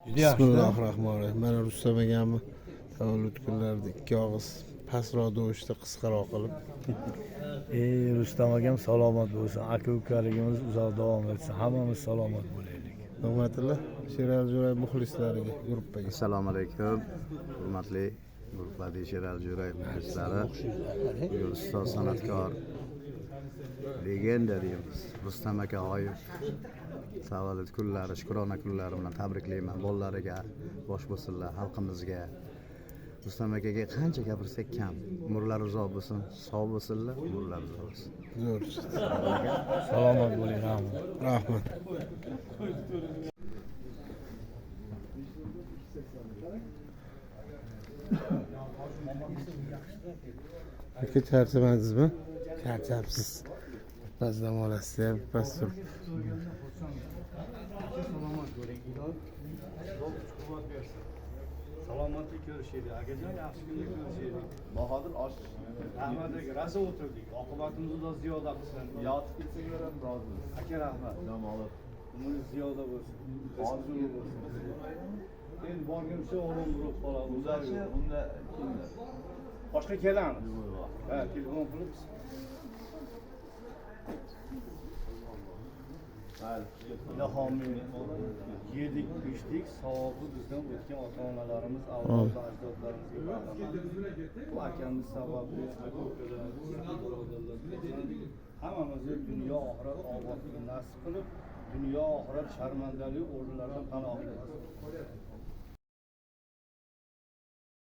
Juda yaxshi. Bismillahirrohmanirrohim. Mana Rustam akamni tavallud kunlarida ikki og'iz pastroq do'shda qisqaroq qilib. Rustam akam salomat bo'lsin. Aka-ukaligimiz uzoq davom etsin. Hammamiz salomat bo'laylik. Hurmatli Sherali Jo'ray muxlislariga, gruppaga. Assalomu alaykum. Hurmatli guruhdagi Sherali Jo'ray muxlislari, ustoz san'atkor, legenda deymiz. Rustam aka g'oyib. Tavallud kunlari, shukrona kunlari bilan tabriklayman. Bolalariga, bosh bo'lsinlar, xalqimizga. Rustam akaga qancha gapirsak kam. Umrlari uzoq bo'lsin, sog' bo'lsinlar, umrlari uzoq bo'lsin. Zo'r. Salomat bo'ling, Rahmat. Aka charchamadingizmi? Charchabsiz. Pas dam olasiz ham, pas turib. Salomat bo'ling. Quvvat bersin. Salomatlik ko'rishaylik. Akajon yaxshi kunlar ko'rishaylik. Bahodir osh. Rahmat aka, rosa o'tirdik. Oqibatimizni da ziyoda qilsin. Yotib ketsanglar ham rozimiz. Aka rahmat. Namolat. Umringiz ziyoda bo'lsin. Orzu bo'lsin. Endi borguncha o'g'lim urib qoladi. Bunda kimlar? Boshqa kelamiz. Ha, telefon qilib. Ilohim yedik, ichdik, savobi bizdan o'tgan ota-onalarimiz, avlod va ajdodlarimizga bag'ishlanadi. Bu akamiz sababli hammamizni dunyo oxirat obodligini nasib qilib, dunyo oxirat sharmandalik o'rinlaridan panoh bersin.